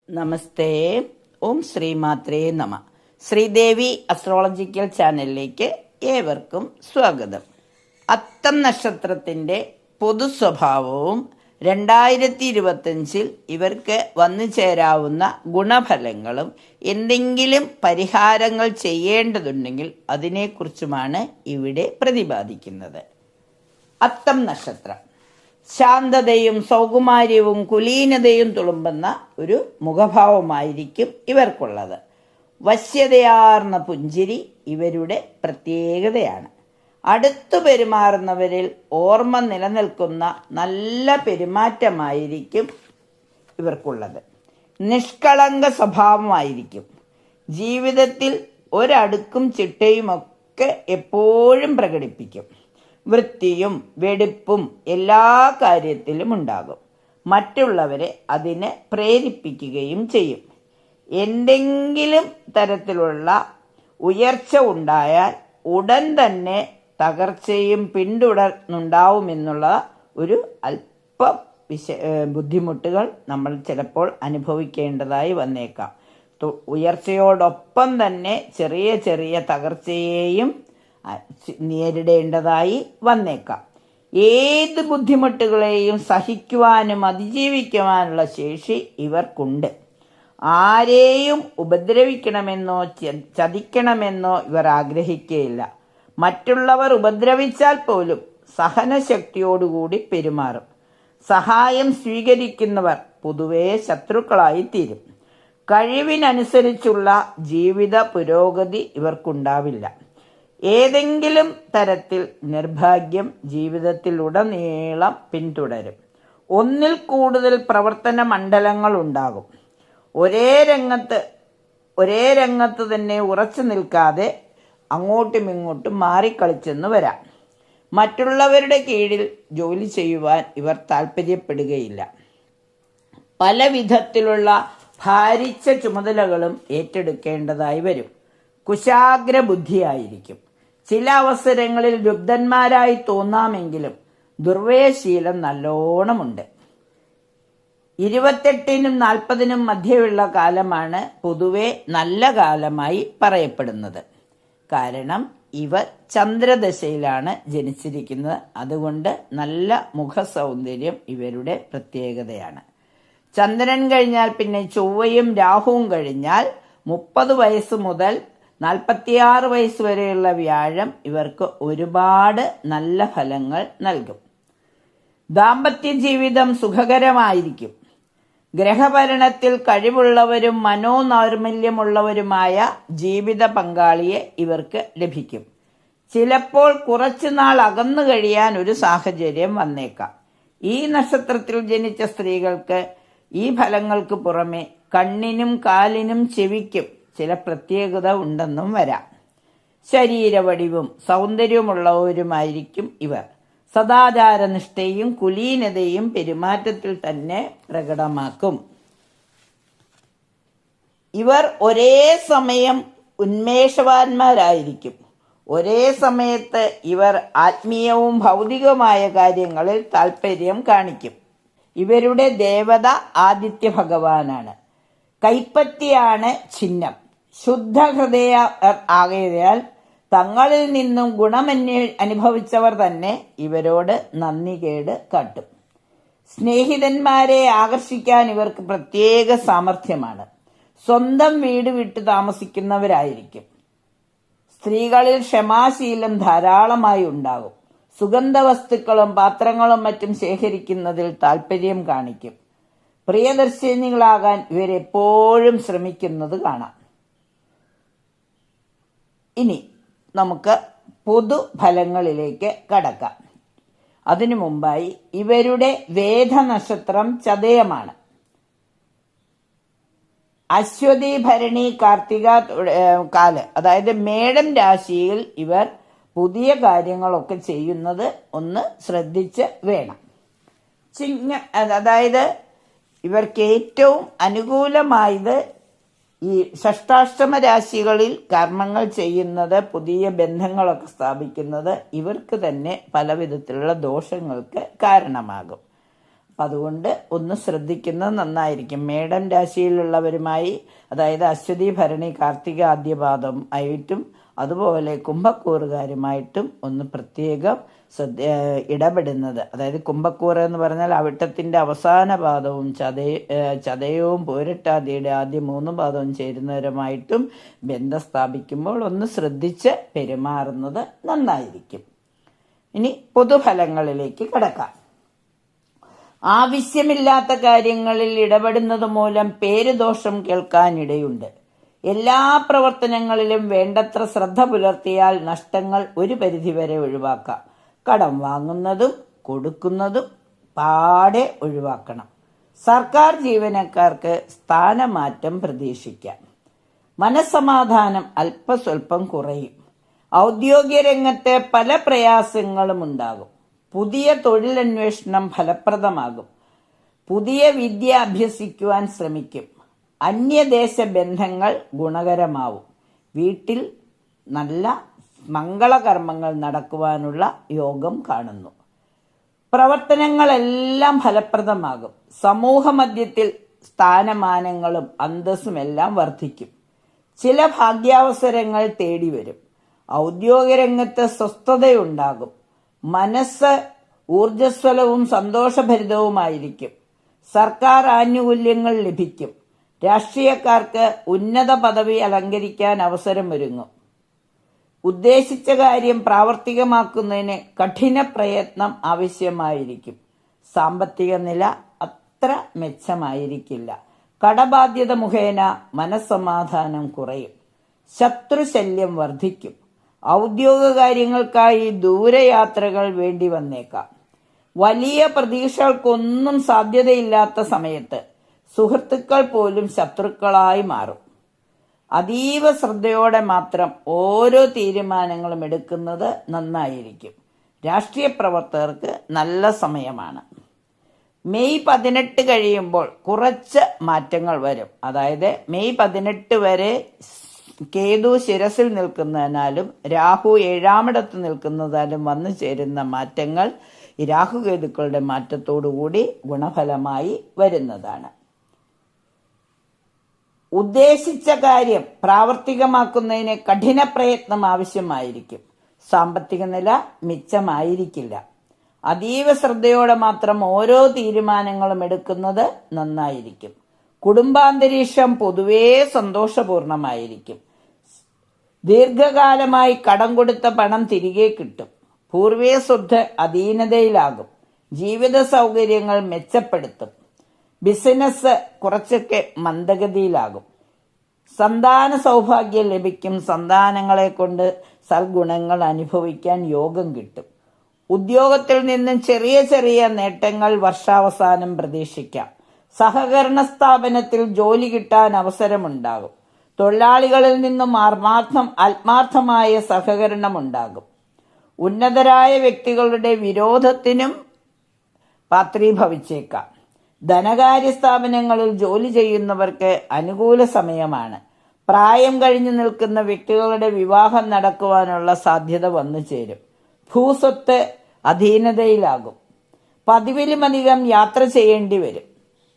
നമസ്തേ. ഓം ശ്രീമാത്രേ നമ. ശ്രീദേവി അസ്ട്രോളജിക്കൽ ചാനലിലേക്ക് ഏവർക്കും സ്വാഗതം. അത്തം നക്ഷത്രത്തിന്റെ പൊതു സ്വഭാവവും 2025 ഇവർക്ക് വന്നു ചേരാവുന്ന ഗുണഫലങ്ങളും എന്തെങ്കിലും പരിഹാരങ്ങൾ ചെയ്യേണ്ടതുണ്ടെങ്കിൽ അതിനെക്കുറിച്ചുമാണ് ഇവിടെ പ്രതിപാദിക്കുന്നത്. അത്തം നക്ഷത്രം ശാന്തതയും സൗകുമാര്യവും കുലീനതയും തുളുമ്പുന്ന ഒരു മുഖഭാവമായിരിക്കും ഇവർക്കുള്ളത്. വശ്യതയാർന്ന പുഞ്ചിരി ഇവരുടെ പ്രത്യേകതയാണ്. അടുത്തു പെരുമാറുന്നവരിൽ ഓർമ്മ നിലനിൽക്കുന്ന നല്ല പെരുമാറ്റമായിരിക്കും ഇവർക്കുള്ളത്. നിഷ്കളങ്ക സ്വഭാവമായിരിക്കും. ജീവിതത്തിൽ ഒരടുക്കും ചിട്ടയുമൊക്കെ എപ്പോഴും പ്രകടിപ്പിക്കും. വൃത്തിയും വെടിപ്പും എല്ലാ കാര്യത്തിലും ഉണ്ടാകും. മറ്റുള്ളവരെ അതിന് പ്രേരിപ്പിക്കുകയും ചെയ്യും. എന്തെങ്കിലും തരത്തിലുള്ള ഉയർച്ച ഉണ്ടായാൽ ഉടൻ തന്നെ തകർച്ചയും പിന്തുടർന്നുണ്ടാവുമെന്നുള്ള ഒരു അല്പം ബുദ്ധിമുട്ടുകൾ നമ്മൾ ചിലപ്പോൾ അനുഭവിക്കേണ്ടതായി വന്നേക്കാം. ഉയർച്ചയോടൊപ്പം തന്നെ ചെറിയ ചെറിയ തകർച്ചയെയും നേരിടേണ്ടതായി വന്നേക്കാം. ഏത് ബുദ്ധിമുട്ടുകളെയും സഹിക്കുവാനും അതിജീവിക്കുവാനുള്ള ശേഷി ഇവർക്കുണ്ട്. ആരെയും ഉപദ്രവിക്കണമെന്നോ ചതിക്കണമെന്നോ ഇവർ ആഗ്രഹിക്കുകയില്ല. മറ്റുള്ളവർ ഉപദ്രവിച്ചാൽ പോലും സഹനശക്തിയോടുകൂടി പെരുമാറും. സഹായം സ്വീകരിക്കുന്നവർ പൊതുവെ ശത്രുക്കളായി തീരും. കഴിവിനനുസരിച്ചുള്ള ജീവിത പുരോഗതി ഇവർക്കുണ്ടാവില്ല. ഏതെങ്കിലും തരത്തിൽ നിർഭാഗ്യം ജീവിതത്തിലുടനീളം പിന്തുടരും. ഒന്നിൽ കൂടുതൽ പ്രവർത്തന മണ്ഡലങ്ങൾ ഉണ്ടാകും. ഒരേ രംഗത്ത് തന്നെ ഉറച്ചു നിൽക്കാതെ അങ്ങോട്ടും ഇങ്ങോട്ടും മാറിക്കളിച്ചെന്ന് വരാം. മറ്റുള്ളവരുടെ കീഴിൽ ജോലി ചെയ്യുവാൻ ഇവർ താല്പര്യപ്പെടുകയില്ല. പല വിധത്തിലുള്ള ഭാരിച്ച ചുമതലകളും ഏറ്റെടുക്കേണ്ടതായി വരും. കുശാഗ്ര ബുദ്ധിയായിരിക്കും. ചില അവസരങ്ങളിൽ ലുബ്ധന്മാരായി തോന്നാമെങ്കിലും ദുർവ്യയശീലം നല്ലോണമുണ്ട്. 28-നും 40-നും മധ്യയുള്ള കാലമാണ് പൊതുവെ നല്ല കാലമായി പറയപ്പെടുന്നത്. കാരണം ഇവർ ചന്ദ്രദശയിലാണ് ജനിച്ചിരിക്കുന്നത്. അതുകൊണ്ട് നല്ല മുഖസൗന്ദര്യം ഇവരുടെ പ്രത്യേകതയാണ്. ചന്ദ്രൻ കഴിഞ്ഞാൽ പിന്നെ ചൊവ്വയും രാഹുവും കഴിഞ്ഞാൽ 30 വയസ്സ് മുതൽ 46 വയസ്സ് വരെയുള്ള വ്യാഴം ഇവർക്ക് ഒരുപാട് നല്ല ഫലങ്ങൾ നൽകും. ദാമ്പത്യ ജീവിതം സുഖകരമായിരിക്കും. ഗ്രഹഭരണത്തിൽ കഴിവുള്ളവരും മനോനൈർമല്യമുള്ളവരുമായ ജീവിത പങ്കാളിയെ ഇവർക്ക് ലഭിക്കും. ചിലപ്പോൾ കുറച്ചുനാൾ അകന്നു കഴിയാൻ ഒരു സാഹചര്യം വന്നേക്കാം. ഈ നക്ഷത്രത്തിൽ ജനിച്ച സ്ത്രീകൾക്ക് ഈ ഫലങ്ങൾക്ക് പുറമെ കണ്ണിനും കാലിനും ചെവിക്കും ചില പ്രത്യേകത ഉണ്ടെന്നും വരാം. ശരീരവടിവും സൗന്ദര്യമുള്ളവരുമായിരിക്കും ഇവർ. സദാചാരനിഷ്ഠയും കുലീനതയും പെരുമാറ്റത്തിൽ തന്നെ പ്രകടമാക്കും. ഇവർ ഒരേ സമയം ഉന്മേഷവാന്മാരായിരിക്കും. ഒരേ സമയത്ത് ഇവർ ആത്മീയവും ഭൗതികവുമായ കാര്യങ്ങളിൽ താല്പര്യം കാണിക്കും. ഇവരുടെ ദേവത ആദിത്യ ഭഗവാനാണ്. കൈപ്പത്തിയാണ് ചിഹ്നം. ശുദ്ധഹൃദയ ആകയാൽ തങ്ങളിൽ നിന്നും അനുഭവിച്ചവർ തന്നെ ഇവരോട് നന്ദികേട് കാട്ടും. സ്നേഹിതന്മാരെ ആകർഷിക്കാൻ ഇവർക്ക് പ്രത്യേക സാമർഥ്യമാണ്. സ്വന്തം വീട് വിട്ട് താമസിക്കുന്നവരായിരിക്കും. സ്ത്രീകളിൽ ക്ഷമാശീലം ധാരാളമായി ഉണ്ടാകും. സുഗന്ധവസ്തുക്കളും പാത്രങ്ങളും മറ്റും ശേഖരിക്കുന്നതിൽ താല്പര്യം കാണിക്കും. പ്രിയദർശിനികളാകാൻ ഇവരെപ്പോഴും ശ്രമിക്കുന്നത് കാണാം. ഇനി നമുക്ക് പൊതുഫലങ്ങളിലേക്ക് കടക്കാം. അതിനു മുമ്പായി ഇവരുടെ വേദനക്ഷത്രം ചതയമാണ്. അശ്വതി, ഭരണി, കാർത്തിക കാല്, അതായത് മേടം രാശിയിൽ ഇവർ പുതിയ കാര്യങ്ങളൊക്കെ ചെയ്യുന്നത് ഒന്ന് ശ്രദ്ധിച്ച് വേണം. അതായത് ഇവർക്ക് ഏറ്റവും അനുകൂലമായത് ഈ ഷഷ്ടാഷ്ടമ രാശികളിൽ കർമ്മങ്ങൾ ചെയ്യുന്നത്, പുതിയ ബന്ധങ്ങളൊക്കെ സ്ഥാപിക്കുന്നത് ഇവർക്ക് തന്നെ പല വിധത്തിലുള്ള ദോഷങ്ങൾക്ക് കാരണമാകും. അപ്പം അതുകൊണ്ട് ഒന്ന് ശ്രദ്ധിക്കുന്നത് നന്നായിരിക്കും. മേടം രാശിയിലുള്ളവരുമായി, അതായത് അശ്വതി ഭരണി കാർത്തിക ആദ്യപാദം ആയിട്ടും അതുപോലെ കുംഭക്കൂറുകാരുമായിട്ടും ഒന്ന് പ്രത്യേകം ഇടപെടുന്നത്. അതായത് കുംഭക്കൂറ് എന്ന് പറഞ്ഞാൽ അവിട്ടത്തിന്റെ അവസാന പാദവും ചതയവും പൂരട്ടാതിയുടെ ആദ്യ 3 പാദവും ചേരുന്നവരുമായിട്ടും ബന്ധം സ്ഥാപിക്കുമ്പോൾ ഒന്ന് ശ്രദ്ധിച്ച് പെരുമാറുന്നത് നന്നായിരിക്കും. ഇനി പൊതുഫലങ്ങളിലേക്ക് കടക്കാം. ആവശ്യമില്ലാത്ത കാര്യങ്ങളിൽ ഇടപെടുന്നത് മൂലം പേരുദോഷം കേൾക്കാനിടയുണ്ട്. എല്ലാ പ്രവർത്തനങ്ങളിലും വേണ്ടത്ര ശ്രദ്ധ പുലർത്തിയാൽ നഷ്ടങ്ങൾ ഒരു പരിധിവരെ ഒഴിവാക്കാം. കടം വാങ്ങുന്നതും കൊടുക്കുന്നതും പാടെ ഒഴിവാക്കണം. സർക്കാർ ജീവനക്കാർക്ക് സ്ഥാനമാറ്റം പ്രതീക്ഷിക്കാം. മനസ്സമാധാനം അല്പസ്വല്പം കുറയും. ഔദ്യോഗിക രംഗത്തെ പല പ്രയാസങ്ങളും ഉണ്ടാകും. പുതിയ തൊഴിലന്വേഷണം ഫലപ്രദമാകും. പുതിയ വിദ്യ അഭ്യസിക്കുവാൻ ശ്രമിക്കും. അന്യദേശ ബന്ധങ്ങൾ ഗുണകരമാവും. വീട്ടിൽ നല്ല മംഗളകർമ്മങ്ങൾ നടക്കുവാനുള്ള യോഗം കാണുന്നു. പ്രവർത്തനങ്ങളെല്ലാം ഫലപ്രദമാകും. സമൂഹ മധ്യത്തിൽ സ്ഥാനമാനങ്ങളും അന്തസ്സുമെല്ലാം വർദ്ധിക്കും. ചില ഭാഗ്യാവസരങ്ങൾ തേടിവരും. ഔദ്യോഗിക രംഗത്ത് സ്വസ്ഥതയുണ്ടാകും. മനസ്സ് ഊർജ്ജസ്വലവും സന്തോഷഭരിതവുമായിരിക്കും. സർക്കാർ ആനുകൂല്യങ്ങൾ ലഭിക്കും. രാഷ്ട്രീയക്കാർക്ക് ഉന്നത പദവി അലങ്കരിക്കാൻ അവസരമൊരുങ്ങും. ഉദ്ദേശിച്ച കാര്യം പ്രാവർത്തികമാക്കുന്നതിന് കഠിന പ്രയത്നം ആവശ്യമായിരിക്കും. സാമ്പത്തിക നില അത്ര മെച്ചമായിരിക്കില്ല. കടബാധ്യത മുഖേന മനസ്സമാധാനം കുറയും. ശത്രുശല്യം വർദ്ധിക്കും. ഔദ്യോഗിക കാര്യങ്ങൾക്കായി ദൂരയാത്രകൾ വേണ്ടി വന്നേക്കാം. വലിയ പ്രതീക്ഷകൾക്കൊന്നും സാധ്യതയില്ലാത്ത സമയത്ത് സുഹൃത്തുക്കൾ പോലും ശത്രുക്കളായി മാറും. അതീവ ശ്രദ്ധയോടെ മാത്രം ഓരോ തീരുമാനങ്ങളും എടുക്കുന്നത് നന്നായിരിക്കും. രാഷ്ട്രീയ പ്രവർത്തകർക്ക് നല്ല സമയമാണ്. മെയ് 18 കഴിയുമ്പോൾ കുറച്ച് മാറ്റങ്ങൾ വരും. അതായത് മെയ് 18 വരെ കേതു ശിരസിൽ നിൽക്കുന്നതിനാലും രാഹു 7ാമിടത്ത് നിൽക്കുന്നതിനാലും വന്നു ചേരുന്ന മാറ്റങ്ങൾ ഈ രാഹുകേതുക്കളുടെ മാറ്റത്തോടുകൂടി ഗുണഫലമായി വരുന്നതാണ്. ഉദ്ദേശിച്ച കാര്യം പ്രാവർത്തികമാക്കുന്നതിന് കഠിന പ്രയത്നം ആവശ്യമായിരിക്കും. സാമ്പത്തിക നില മിച്ചമായിരിക്കില്ല. അതീവ ശ്രദ്ധയോടെ മാത്രം ഓരോ തീരുമാനങ്ങളും എടുക്കുന്നത് നന്നായിരിക്കും. കുടുംബാന്തരീക്ഷം പൊതുവേ സന്തോഷപൂർണമായിരിക്കും. ദീർഘകാലമായി കടം കൊടുത്ത പണം തിരികെ കിട്ടും. പൂർവീയ സ്വത്ത് അധീനതയിലാകും. ജീവിത സൗകര്യങ്ങൾ മെച്ചപ്പെടുത്തും. ബിസിനസ് കുറച്ചൊക്കെ മന്ദഗതിയിലാകും. സന്താന സൗഭാഗ്യം ലഭിക്കും. സന്താനങ്ങളെ കൊണ്ട് സൽഗുണങ്ങൾ അനുഭവിക്കാൻ യോഗം കിട്ടും. ഉദ്യോഗത്തിൽ നിന്നും ചെറിയ ചെറിയ നേട്ടങ്ങൾ വർഷാവസാനം പ്രതീക്ഷിക്കാം. സഹകരണ സ്ഥാപനത്തിൽ ജോലി കിട്ടാൻ അവസരമുണ്ടാകും. തൊഴിലാളികളിൽ നിന്നും ആത്മാർത്ഥമായ സഹകരണം ഉണ്ടാകും. ഉന്നതരായ വ്യക്തികളുടെ വിരോധത്തിനും പാത്രീഭവിച്ചേക്കാം. ധനകാര്യ സ്ഥാപനങ്ങളിൽ ജോലി ചെയ്യുന്നവർക്ക് അനുകൂല സമയമാണ്. പ്രായം കഴിഞ്ഞു നിൽക്കുന്ന വ്യക്തികളുടെ വിവാഹം നടക്കുവാനുള്ള സാധ്യത വന്നു ചേരും. ഭൂസ്വത്ത് അധീനതയിലാകും. പതിവിലുമധികം യാത്ര ചെയ്യേണ്ടി വരും.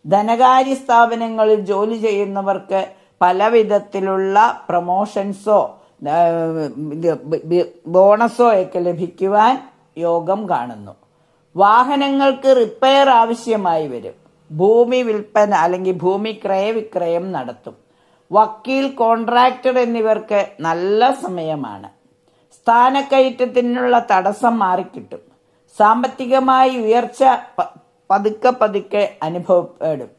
ധനകാര്യ സ്ഥാപനങ്ങളിൽ ജോലി ചെയ്യുന്നവർക്ക് പല വിധത്തിലുള്ള പ്രൊമോഷൻസോ ബോണസോ ഒക്കെ ലഭിക്കുവാൻ യോഗം കാണുന്നു. വാഹനങ്ങൾക്ക് റിപ്പയർ ആവശ്യമായി വരും. ഭൂമി വിൽപ്പന അല്ലെങ്കിൽ ഭൂമി ക്രയവിക്രയം നടത്തും. വക്കീൽ, കോൺട്രാക്ടർ എന്നിവർക്ക് നല്ല സമയമാണ്. സ്ഥാനക്കയറ്റത്തിനുള്ള തടസ്സം മാറിക്കിട്ടും. സാമ്പത്തികമായി ഉയർച്ച പതുക്കെ പതുക്കെ അനുഭവപ്പെടും.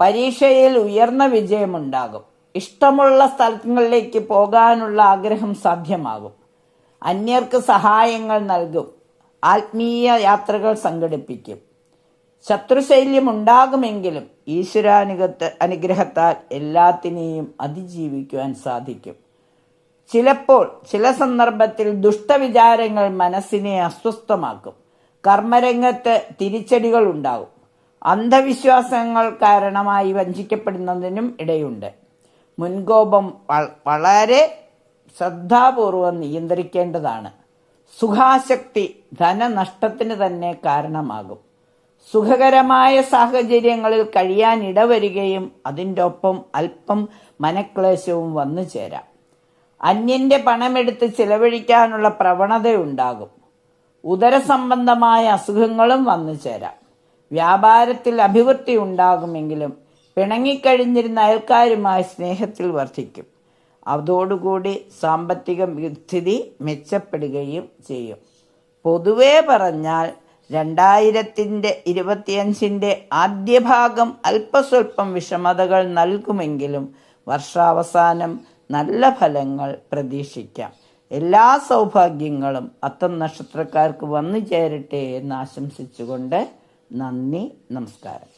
പരീക്ഷയിൽ ഉയർന്ന വിജയമുണ്ടാകും. ഇഷ്ടമുള്ള സ്ഥലങ്ങളിലേക്ക് പോകാനുള്ള ആഗ്രഹം സാധ്യമാകും. അന്യർക്ക് സഹായങ്ങൾ നൽകും. ആത്മീയ യാത്രകൾ സംഘടിപ്പിക്കും. ശത്രുശല്യം ഉണ്ടാകുമെങ്കിലും ഈശ്വരാനുഗ്രഹത്താൽ എല്ലാത്തിനെയും അതിജീവിക്കുവാൻ സാധിക്കും. ചിലപ്പോൾ ചില സന്ദർഭത്തിൽ ദുഷ്ടവിചാരങ്ങൾ മനസ്സിനെ അസ്വസ്ഥമാക്കും. കർമ്മരംഗത്ത് തിരിച്ചടികൾ ഉണ്ടാകും. അന്ധവിശ്വാസങ്ങൾ കാരണമായി വഞ്ചിക്കപ്പെടുന്നതിനും ഇടയുണ്ട്. മുൻകോപം വളരെ ശ്രദ്ധാപൂർവം നിയന്ത്രിക്കേണ്ടതാണ്. സുഖാസക്തി ധനനഷ്ടത്തിന് തന്നെ കാരണമാകും. സുഖകരമായ സാഹചര്യങ്ങളിൽ കഴിയാൻ ഇടവരികയും അതിൻ്റെ ഒപ്പം അല്പം മനക്ലേശവും വന്നു ചേരാം. അന്യന്റെ പണമെടുത്ത് ചിലവഴിക്കാനുള്ള പ്രവണതയുണ്ടാകും. ഉദരസംബന്ധമായ അസുഖങ്ങളും വന്നു ചേരാം. വ്യാപാരത്തിൽ അഭിവൃദ്ധി ഉണ്ടാകുമെങ്കിലും പിണങ്ങിക്കഴിഞ്ഞിരുന്ന അയൽക്കാരുമായി സ്നേഹത്തിൽ വർദ്ധിക്കും. അതോടുകൂടി സാമ്പത്തിക സ്ഥിതി മെച്ചപ്പെടുകയും ചെയ്യും. പൊതുവെ പറഞ്ഞാൽ 2025 ആദ്യ ഭാഗം അല്പസ്വല്പം വിഷമതകൾ നൽകുമെങ്കിലും വർഷാവസാനം നല്ല ഫലങ്ങൾ പ്രതീക്ഷിക്കാം. എല്ലാ സൗഭാഗ്യങ്ങളും അത്തം നക്ഷത്രക്കാർക്ക് വന്നു ചേരട്ടെ എന്ന് ആശംസിച്ചുകൊണ്ട് നന്ദി, നമസ്കാരം.